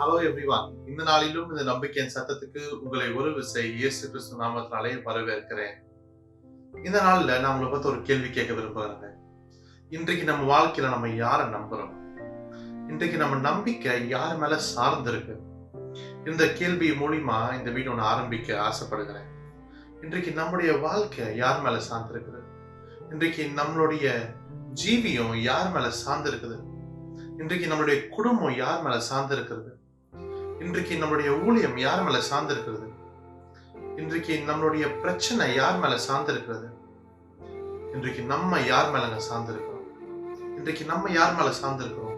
Hello everyone. இந்த நாளிலும் இந்த நம்பிக்கையின் சத்தத்துக்கு உங்களை ஒரு விசை இயேசு கிறிஸ்து நாமத்தினாலே வரவேற்கிறேன். இந்த நாள்ல நான் உங்களை பார்த்து ஒரு கேள்வி கேட்க விரும்புகிறேங்க. இன்றைக்கு நம்ம வாழ்க்கையில நம்ம யாரை நம்புறோம்? இன்றைக்கு நம்ம நம்பிக்கை யார் மேல சார்ந்து இருக்கு? இந்த கேள்வி மூலியமா இந்த வீடியோ நான் ஆரம்பிக்க ஆசைப்படுகிறேன். இன்றைக்கு நம்முடைய வாழ்க்கை யார் மேல சார்ந்து இருக்குது? இன்றைக்கு நம்மளுடைய ஜீவியம் யார் மேல சார்ந்து இருக்குது? இன்றைக்கு நம்மளுடைய குடும்பம் யார் மேல சார்ந்து இருக்கிறது? இன்றைக்கு நம்மளுடைய ஊழியம் யார் மேல சார்ந்து இருக்கிறது? இன்றைக்கு நம்மளுடைய பிரச்சனை யார் மேல சார்ந்து இருக்கிறது? இன்றைக்கு நம்ம யார் மேலங்க சார்ந்து இருக்கிறோம்? இன்றைக்கு நம்ம யார் மேல சார்ந்து இருக்கிறோம்?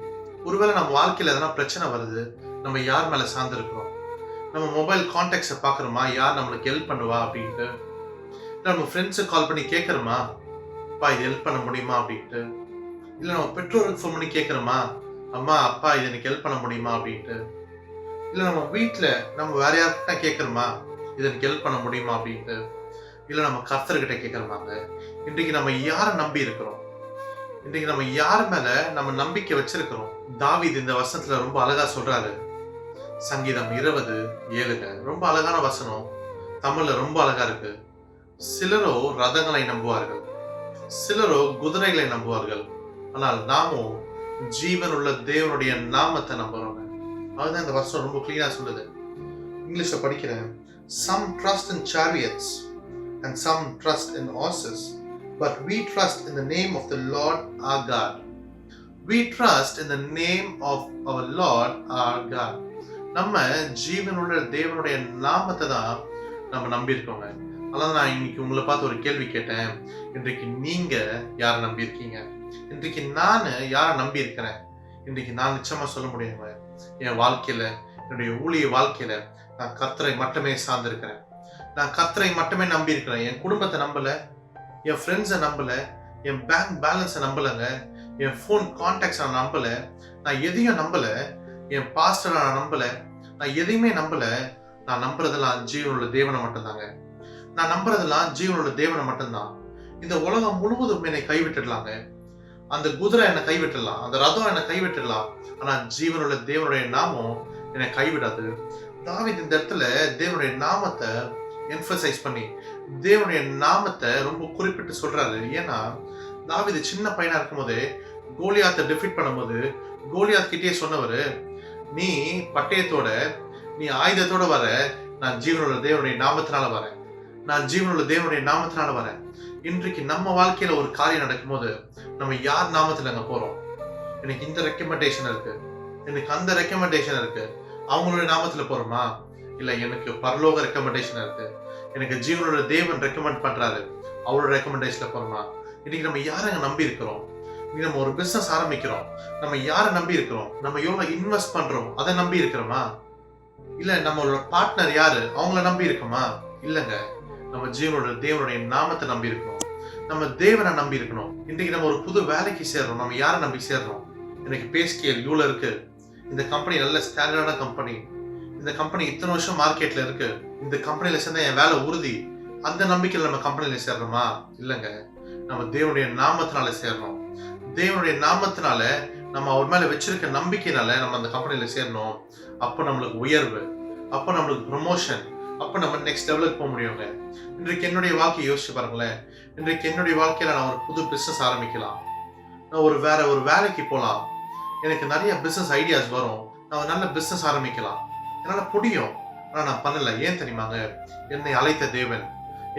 ஒருவேளை நம்ம வாழ்க்கையில எதனா பிரச்சனை வருது, நம்ம யார் மேல சார்ந்து இருக்கிறோம்? நம்ம மொபைல் கான்டாக்ட்ஸை பாக்குறோமா, யார் நம்மளுக்கு ஹெல்ப் பண்ணுவா அப்படின்ட்டு? இல்ல நம்ம ஃப்ரெண்ட்ஸுக்கு கால் பண்ணி கேட்கறோமா, அப்பா இது ஹெல்ப் பண்ண முடியுமா அப்படின்ட்டு? இல்ல நம்ம பெற்றோருக்கு ஃபோன் பண்ணி கேட்கறோமா, அம்மா அப்பா இது எனக்கு ஹெல்ப் பண்ண முடியுமா அப்படின்ட்டு? இல்ல நம்ம வீட்டுல நம்ம வேற யார்கிட்ட கேட்கறோமா, இது எனக்கு ஹெல்ப் பண்ண முடியுமா அப்படின்ட்டு? இல்ல நம்ம கர்த்தர்கிட்ட கேட்கறோமாங்க? இன்றைக்கு நம்ம யாரை நம்பி இருக்கிறோம்? இன்றைக்கு நம்ம யார் மேல நம்ம நம்பிக்கை வச்சிருக்கிறோம்? தாவீது இந்த வசனத்துல ரொம்ப அழகா சொல்றாரு. சங்கீதம் 20:7 ரொம்ப அழகான வசனம். தமிழ்ல ரொம்ப அழகா இருக்கு. சிலரோ ரதங்களை நம்புவார்கள், சிலரோ குதிரைகளை நம்புவார்கள், ஆனால் நாமோ ஜீவனுள்ள தேவனுடைய நாமத்தை நம்புறோம். அதுதான் இந்த வருஷம் ரொம்ப கிளீனா சொல்லுது. இங்கிலீஷ்ல படிக்கிறேன். Some trust in chariots and some trust in horses, but we trust in the name of the Lord our God. We trust in the name of our Lord our God. நம்ம ஜீவனுள்ள தேவனுடைய நாமத்தை தான் நம்ம நம்பி இருக்கோங்க. அதான் நான் இன்னைக்கு உங்களை பார்த்து ஒரு கேள்வி கேட்டேன். இன்றைக்கு நீங்க யாரை நம்பி இருக்கீங்க? இன்றைக்கு நான் யாரை நம்பி இருக்கிறேன்? இன்றைக்கு நான் நிச்சயமா சொல்ல முடியுங்க, என் வாழ்க்கையில, என்னுடைய ஊழிய வாழ்க்கையில நான் கர்த்தரை மட்டுமே சார்ந்திருக்கிறேன். நான் கர்த்தரை மட்டுமே நம்பி இருக்கிறேன். என் குடும்பத்தை நம்பல, என் ஃப்ரெண்ட்ஸை நம்பல, என் பேங்க் பேலன்ஸை நம்பலங்க, என் ஃபோன் கான்டாக்ட்ஸ் நான் நம்பல, நான் எதையும் நம்பல, என் பாஸ்டரை நான் நம்பல, நான் எதையுமே நம்பல. நான் நம்புறதெல்லாம் ஜீவனுள்ள தேவனை மட்டும்தாங்க. நான் நம்புறதெல்லாம் ஜீவனுள்ள தேவனை மட்டும்தான். இந்த உலகம் முழுவதும் என்னை கைவிட்டுடலாங்க. அந்த குதிரை என்னை கைவிட்டுடலாம், அந்த ரதம் என்னை கைவிட்டுடலாம், ஆனா ஜீவனுள்ள தேவனுடைய நாமம் என்னை கைவிடாது. தாவீது இந்த இடத்துல தேவனுடைய நாமத்தை எம்பசைஸ் பண்ணி தேவனுடைய நாமத்தை ரொம்ப குறிப்பிட்டு சொல்றாரு. ஏன்னா தாவீது சின்ன பையனா இருக்கும் போதே கோலியாத்தை டிஃபீட் பண்ணும்போது கோலியாத் கிட்டே சொன்னவரு, நீ பட்டயத்தோட, நீ ஆயுதத்தோட வர, நான் ஜீவனுள்ள தேவனுடைய நாமத்தினால வரேன், நான் ஜீவனுள்ள தேவனுடைய நாமத்தினால வரேன். இன்றைக்கு நம்ம வாழ்க்கையில ஒரு காரியம் நடக்கும்போது நம்ம யார் நாமத்துல அங்க போறோம்? எனக்கு இந்த ரெக்கமெண்டேஷன் இருக்கு, எனக்கு அந்த ரெக்கமெண்டேஷன் இருக்கு, அவங்களுடைய நாமத்துல போறோமா? இல்ல எனக்கு பரலோக ரெக்கமெண்டேஷன் இருக்கு, எனக்கு ஜீவனோட தேவன் ரெக்கமெண்ட் பண்றாரு, அவரோட ரெக்கமெண்டேஷன்ல போறோமா? இன்னைக்கு நம்ம யாரை நம்பி இருக்கிறோம்? இன்னைக்கு நம்ம ஒரு பிசினஸ் ஆரம்பிக்கிறோம், நம்ம யாரை நம்பி இருக்கிறோம்? நம்ம எவ்வளவு இன்வெஸ்ட் பண்றோம், அதை நம்பி இருக்கிறோமா? இல்ல நம்மளோட பார்ட்னர் யாரு, அவங்கள நம்பி இருக்கோமா? இல்லங்க, நம்ம ஜீவனோட தேவனுடைய நாமத்தை நம்பி இருக்கணும், நம்ம தேவனை நம்பி இருக்கணும். இன்றைக்கு நம்ம ஒரு புது வேலைக்கு சேர்றோம், நம்ம யாரை நம்பி சேர்றோம்? எனக்கு பே ஸ்கேல் இவ்வளவு இருக்கு, இந்த கம்பெனி நல்ல ஸ்டாண்டர்டான கம்பெனி, இந்த கம்பெனி இத்தனை வருஷம் மார்க்கெட்ல இருக்கு, இந்த கம்பெனில சேர்ந்தா என் வேலை உறுதி, அந்த நம்பிக்கையில நம்ம கம்பெனில சேர்றோமா? இல்லங்க, நம்ம தேவனுடைய நாமத்தினால சேர்றோம். தேவனுடைய நாமத்தினால நம்ம அவர் மேல வச்சிருக்க நம்பிக்கையினால நம்ம அந்த கம்பெனில சேரணும். அப்ப நம்மளுக்கு உயர்வு, அப்ப நம்மளுக்கு ப்ரமோஷன், அப்ப நம்ம நெக்ஸ்ட் லெவலுக்கு போக முடியுங்க. இன்றைக்கு என்னுடைய வாழ்க்கையை யோசிச்சு பாருங்களேன். இன்றைக்கு என்னுடைய வாழ்க்கையில நான் ஒரு புது பிசினஸ் ஆரம்பிக்கலாம், நான் வேற ஒரு வேலைக்கு போகலாம், எனக்கு நிறைய பிசினஸ் ஐடியாஸ் வரும், நான் ஒரு நல்ல பிசினஸ் ஆரம்பிக்கலாம், என்னால முடியும். ஆனா நான் பண்ணல. ஏன் தெரியுமாங்க? என்னை அழைத்த தேவன்,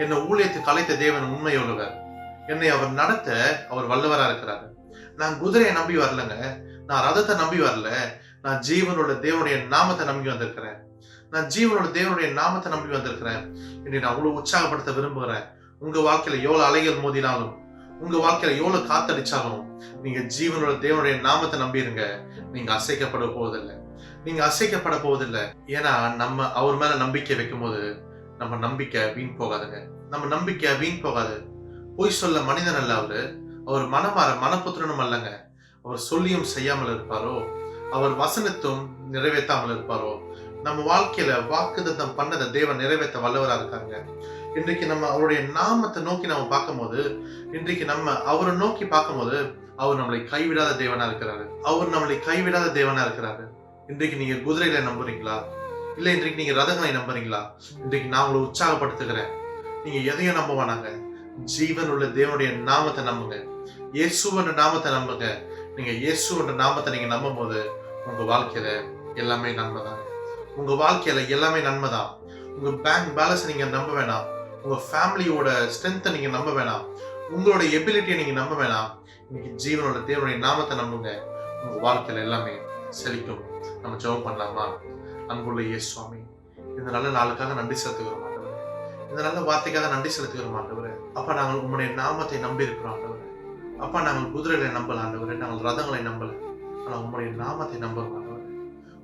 என்னை ஊழியத்துக்கு அழைத்த தேவன் உண்மையுள்ளவர், என்னை அவர் நடத்த அவர் வல்லவரா இருக்கிறாரு. நான் குதிரையை நம்பி வரலங்க, நான் ரதத்தை நம்பி வரல, நான் ஜீவனோட தேவனுடைய நாமத்தை நம்பி வந்திருக்கிறேன். நான் ஜீவனோட தேவனுடைய நாமத்தை நம்பி வந்திருக்கிறேன். இன்னைக்கு நான் அவ்வளவு உற்சாகப்படுத்த விரும்புகிறேன். உங்க வாழ்க்கையில எவ்வளவு அலைகள் மோதினாலும், உங்க வாழ்க்கையில எவ்வளவு காத்தடிச்சாலும், நீங்க ஜீவனோட தேவனுடைய நாமத்தை நம்பிருங்க. நீங்க அசைக்கப்பட போவதில்லை, நீங்க அசைக்கப்பட போவதில்லை. ஏன்னா நம்ம அவர் மேல நம்பிக்கை வைக்கும் போது நம்ம நம்பிக்கை வீண் போகாதுங்க. நம்ம நம்பிக்கை வீண் போகாது. பொய் சொல்ல மனிதன் அல்ல அவரு, அவர் மனமாற மனப்புத்திரனும் அல்லங்க. அவர் சொல்லியும் செய்யாமல் இருப்பாரோ, அவர் வசனத்தும் நிறைவேற்றாமல் இருப்பாரோ? நம்ம வாழ்க்கையில வாக்குத்தத்தம் பண்ணதை தேவன் நிறைவேற்ற வல்லவரா இருக்காங்க. இன்றைக்கு நம்ம அவருடைய நாமத்தை நோக்கி நம்ம பார்க்கும்போது, இன்றைக்கு நம்ம அவரை நோக்கி பார்க்கும்போது அவர் நம்மளை கைவிடாத தேவனா இருக்கிறாரு. அவர் நம்மளை கைவிடாத தேவனா இருக்கிறாரு. இன்றைக்கு நீங்க குதிரைகளை நம்புறீங்களா? இல்ல இன்றைக்கு நீங்க ரதங்களை நம்புறீங்களா? இன்றைக்கு நான் உங்களை உற்சாகப்படுத்துகிறேன். நீங்க எதையும் நம்ப வேணாங்க. ஜீவன் உள்ள தேவனுடைய நாமத்தை நம்புங்க. இயேசுவன்ற நாமத்தை நம்புங்க. நீங்க இயேசுவன்ற நாமத்தை நீங்க நம்பும் போது உங்க வாழ்க்கையில எல்லாமே நன்மைதான். உங்க வாழ்க்கையில எல்லாமே நன்மைதான். உங்க பேங்க் பேலன்ஸ் நீங்க நம்ப வேணாம். உங்க ஃபேமிலியோட ஸ்ட்ரென்த்தை நீங்க நம்ப வேணாம். உங்களோட எபிலிட்டியை நீங்க நம்ப வேணாம். இன்னைக்கு ஜீவனோட தேவனுடைய நாமத்தை நம்புங்க. உங்க வாழ்க்கையில எல்லாமே செழிக்கும். நம்ம ஜெபம் பண்ணலாமா? அன்புள்ள இயேசு சுவாமி, இந்த நல்ல நாளுக்காக நன்றி செலுத்துகிறோம் ஆண்டவரே. இந்த நல்ல வார்த்தைக்காக நன்றி செலுத்துகிறோம் ஆண்டவரே. அப்பா, நாங்கள் உம்முடைய நாமத்தை நம்பி இருக்கிறோம் ஆண்டவரே. அப்பா, நாங்கள் குதிரைகளை நம்பல ஆண்டவரே, நாங்கள் ரதங்களை நம்பல. ஆனா உம்முடைய நாமத்தை நம்புறோம் ஆண்டவரே.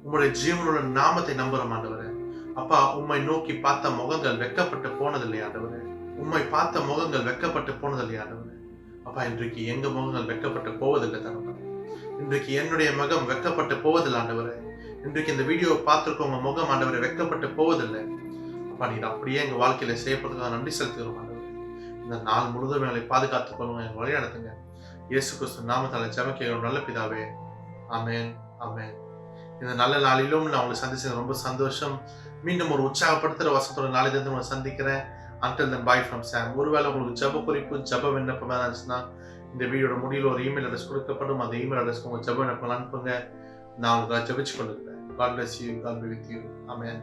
உம்முடைய ஜீவனோட நாமத்தை நம்புறோம் ஆண்டவரே. அப்பா, உம்மை நோக்கி பார்த்த முகங்கள் வெட்கப்பட்டு போனதில்லை ஆண்டவரே. உம்மை பார்த்த முகங்கள் வெட்கப்பட்டு போனதில்லை ஆண்டவரே. அப்பா, இன்றைக்கு எங்க முகங்கள் வெட்கப்பட்டு போவதில்லை தகப்பனே. இன்றைக்கு என்னுடைய முகம் வெட்கப்பட்டு போவதில்லை ஆண்டவரே. இன்றைக்கு இந்த வீடியோவை பார்த்திருக்கவங்க முகம் ஆண்டவரை வெட்கப்பட்டு போவதில்லை. அப்பா, நீர் அப்படியே எங்க வாழ்க்கையில செய்யப்படுறதுக்காக நன்றி செலுத்துகிறோம் ஆண்டவரே. இந்த நாள் முழுவதும் எங்களை பாதுகாத்துக் கொள்ளுங்க, எங்களை வழி நடத்துங்க. இயேசு கிறிஸ்து நாமத்தால ஜெபம் கேட்கிறோம் நல்ல பிதாவே. ஆமென், ஆமென். இந்த நல்ல நாளிலும் நான் உங்களை சந்திச்சது ரொம்ப சந்தோஷம். மீண்டும் ஒரு உற்சாகப்படுத்துற வசத்தோட நாளிலிருந்து உங்களை சந்திக்கிறேன். Until then, bye from Sam. ஒருவேளை உங்களுக்கு ஜெப குறிப்பு, ஜெப விண்ணப்பமா இருந்துச்சுன்னா இந்த வீடியோட முடிவில் ஒரு இமெயில் அட்ரஸ் கொடுக்கப்படும். அந்த இமெயில் அட்ரஸ்க்கு உங்க ஜெப விண்ணப்பம் அனுப்புங்க. நான் உங்களுக்கு ஜெபிச்சு கொண்டிருக்கிறேன். God bless you. God be with you. Amen.